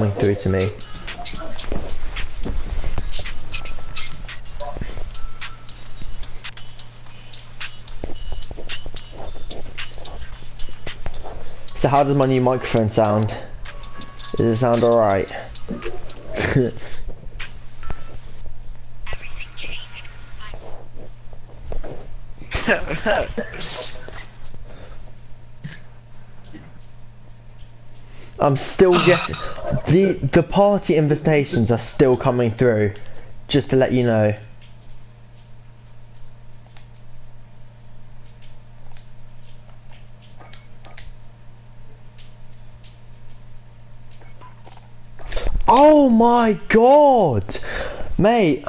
coming through to me. So how does my new microphone sound? Does it sound alright? Everything changed. I'm still getting the party invitations are still coming through, just to let you know. Oh my god, mate.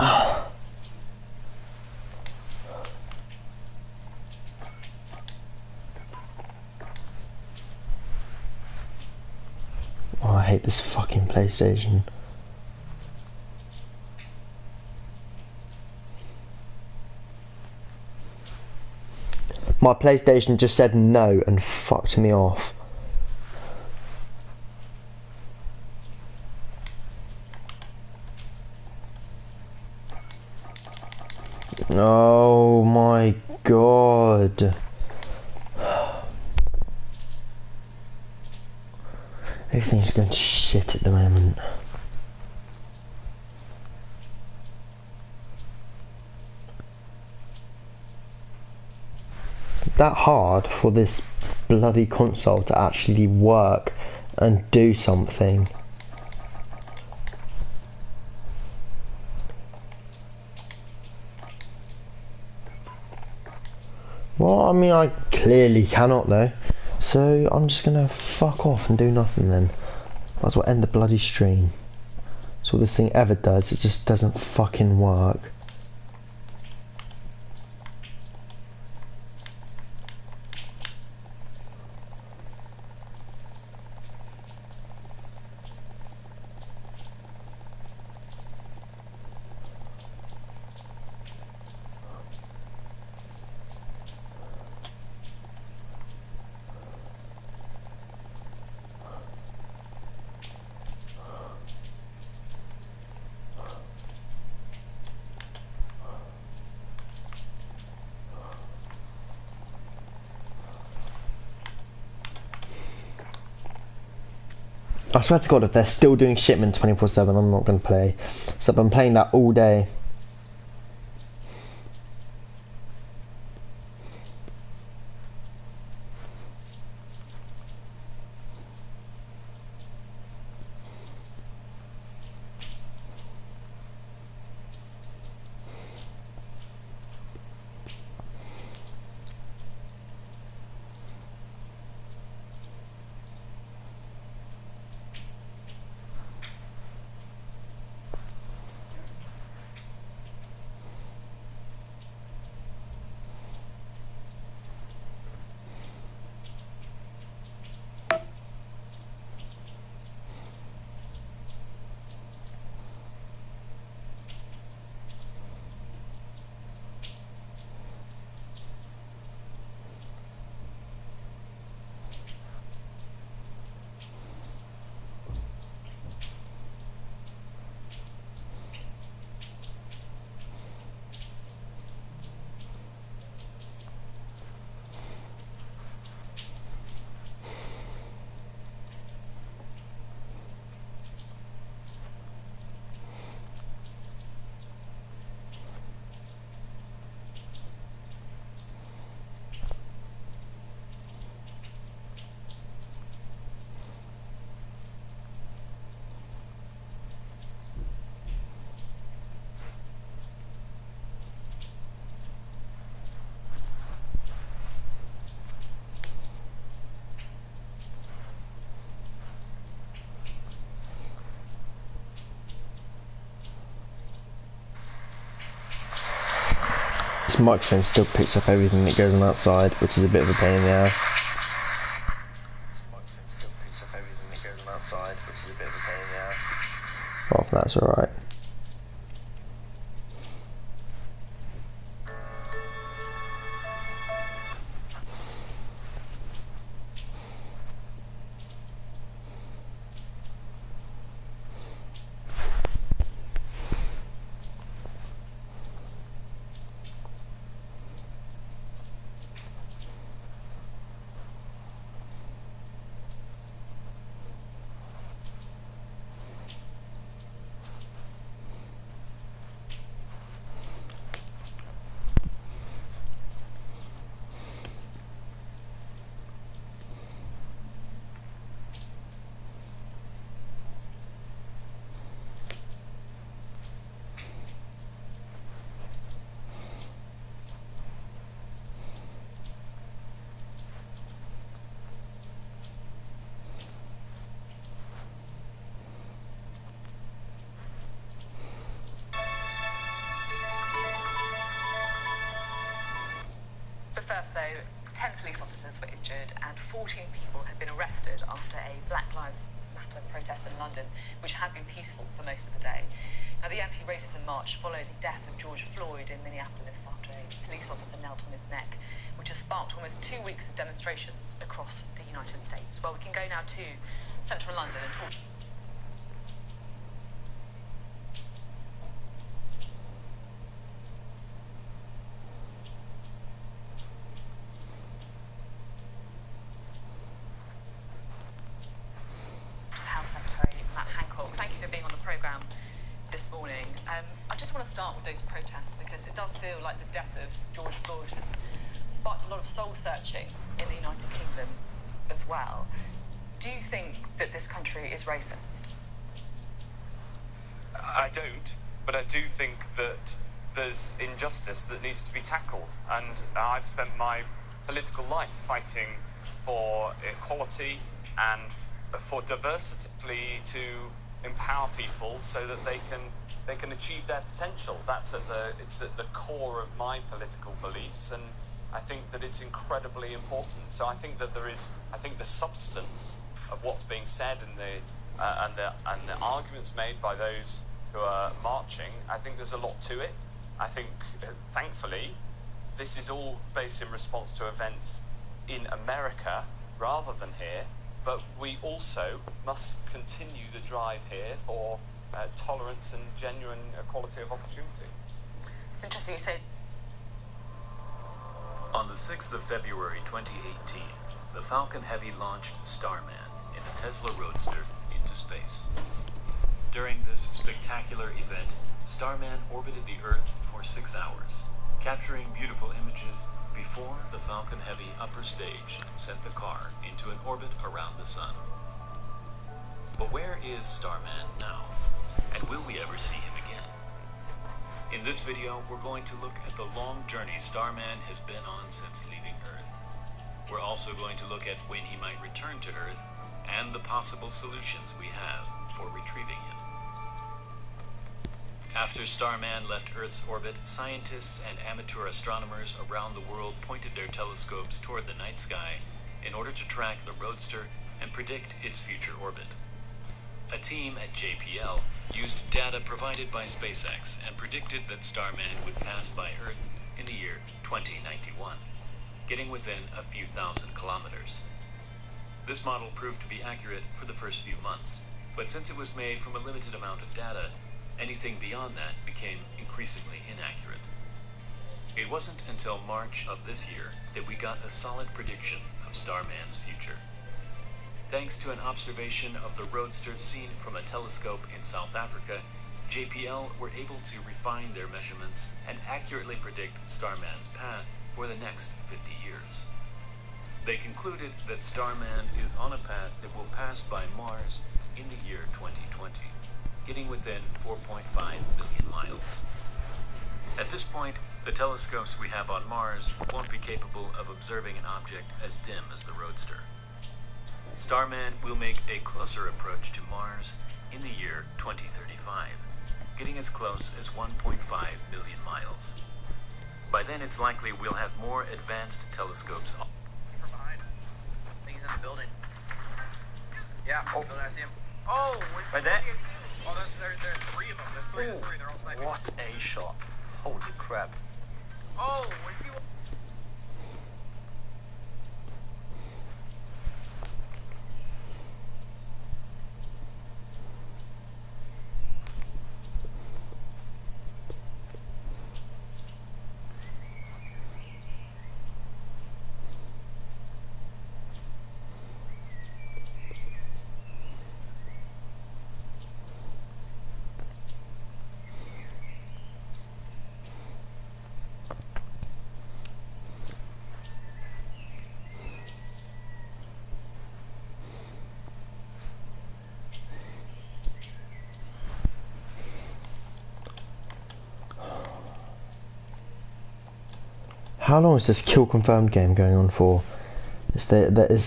Oh, I hate this fucking PlayStation. My PlayStation just said no and fucked me off. Oh my god. Everything's going to shit at the moment. It's that hard for this bloody console to actually work and do something. Well, I mean, I clearly cannot though. So I'm just gonna fuck off and do nothing then. Might as well end the bloody stream. That's all this thing ever does, it just doesn't fucking work. I swear to God, if they're still doing shipment 24/7, I'm not going to play. So I've been playing that all day. This microphone still picks up everything that goes on outside, which is a bit of a pain in the ass. Well, that's alright. First, though, 10 police officers were injured and 14 people had been arrested after a Black Lives Matter protest in London, which had been peaceful for most of the day. Now, the anti-racism march followed the death of George Floyd in Minneapolis after a police officer knelt on his neck, which has sparked almost 2 weeks of demonstrations across the United States. Well, we can go now to central London and talk this morning. I just want to start with those protests because it does feel like the death of George Floyd has sparked a lot of soul searching in the United Kingdom as well. Do you think that this country is racist? I don't, but I do think that there's injustice that needs to be tackled, and I've spent my political life fighting for equality and for diversity to empower people so that they can achieve their potential. It's at the core of my political beliefs, and I think that it's incredibly important. So I think that the substance of what's being said and the arguments made by those who are marching, I think there's a lot to it. I think, thankfully, this is all based in response to events in America rather than here. But we also must continue the drive here for tolerance and genuine equality of opportunity. It's interesting you say. On the 6th of February 2018, the Falcon Heavy launched Starman in a Tesla Roadster into space. During this spectacular event, Starman orbited the Earth for 6 hours, capturing beautiful images before the Falcon Heavy upper stage sent the car into an orbit around the sun. But where is Starman now? And will we ever see him again? In this video, we're going to look at the long journey Starman has been on since leaving Earth. We're also going to look at when he might return to Earth and the possible solutions we have for retrieving him. After Starman left Earth's orbit, scientists and amateur astronomers around the world pointed their telescopes toward the night sky in order to track the Roadster and predict its future orbit. A team at JPL used data provided by SpaceX and predicted that Starman would pass by Earth in the year 2091, getting within a few thousand kilometers. This model proved to be accurate for the first few months, but since it was made from a limited amount of data, anything beyond that became increasingly inaccurate. It wasn't until March of this year that we got a solid prediction of Starman's future. Thanks to an observation of the Roadster seen from a telescope in South Africa, JPL were able to refine their measurements and accurately predict Starman's path for the next 50 years. They concluded that Starman is on a path that will pass by Mars in the year 2020. Getting within 4.5 million miles. At this point, the telescopes we have on Mars won't be capable of observing an object as dim as the Roadster. Starman will make a closer approach to Mars in the year 2035, getting as close as 1.5 million miles. By then, it's likely we'll have more advanced telescopes. Behind. I think he's in the building. Yeah, Oh. I see him. Oh, Right there. Oh, there's 3 of them. There's 3. There's 3. They're all sniping. What a shot. Holy crap. Oh, if you... How long is this kill confirmed game going on for? That is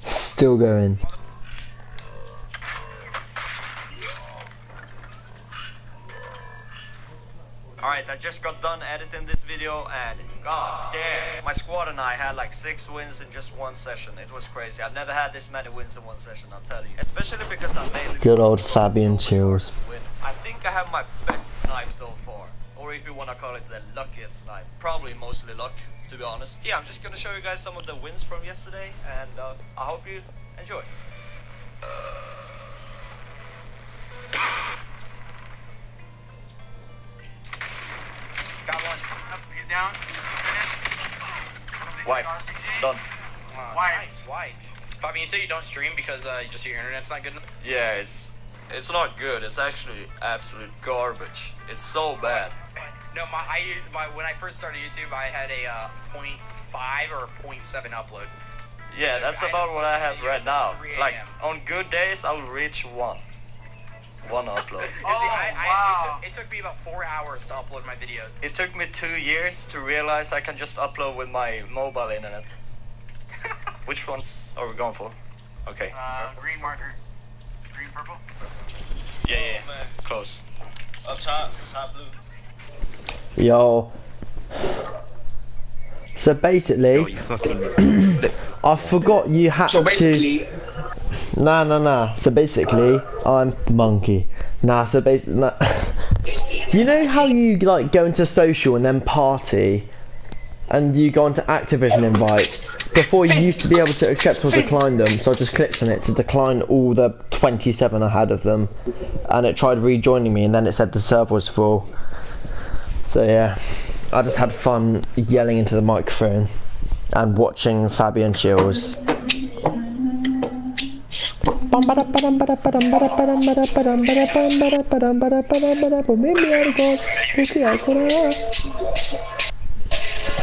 still going. Alright, I just got done editing this video and god damn, my squad and I had like 6 wins in just one session. It was crazy. I've never had this many wins in one session, I'll tell you. Especially because I mainly Good old Fabian Chills. I think I have my best snipe so far. Or if you wanna call it the luckiest snipe. Probably mostly luck, to be honest. Yeah, I'm just gonna show you guys some of the wins from yesterday and I hope you enjoy. Got one. He's down. Finished. Wipe. Done. Wipe. Wipe. Bobby, you say you don't stream because just your internet's not good enough? Yeah, it's not good. It's actually absolute garbage. It's so bad. No, when I first started YouTube, I had a 0.5 or 0.7 upload. Yeah, So that's I about what I have had right now. 3 Like, a.m. on good days, I'll reach one upload. Wow. It took me about 4 hours to upload my videos. It took me 2 years to realize I can just upload with my mobile internet. Which ones are we going for? Okay. Green marker. Green purple? Yeah. Close. Up top blue. Yo. So basically, I forgot you had to. Nah. So basically, I'm monkey. Nah. So basically, nah. You know how you like go into social and then party, and you go onto Activision invites. Before you used to be able to accept or decline them, so I just clicked on it to decline all the 27 I had of them, and it tried rejoining me, and then it said the server was full. So yeah, I just had fun yelling into the microphone and watching Fabian Chills.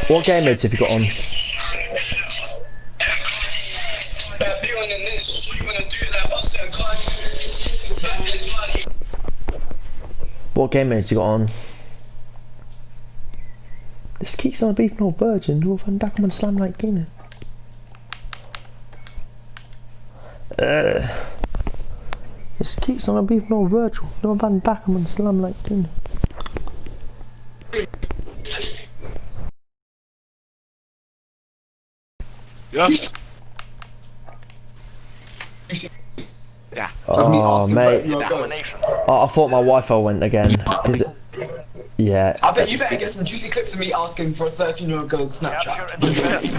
What game modes have you got on? What game modes you got on? This keeps on a beef nor virgin, nor van Dackerman and slam like Dina. This keeps on a beef nor virgin, nor van Dackerman and slam like Dina. Yeah. Oh mate, oh, I thought my Wi-Fi went again. Is it? Yeah. I bet you better get some juicy clips of me asking for a 13-year-old girl's Snapchat.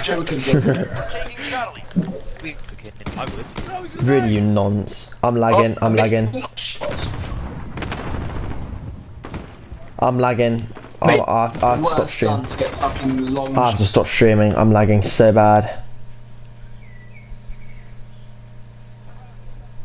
Joking. Really, you nonce. I'm lagging. I'm lagging. I have to stop streaming. I have to stop streaming. I'm lagging so bad.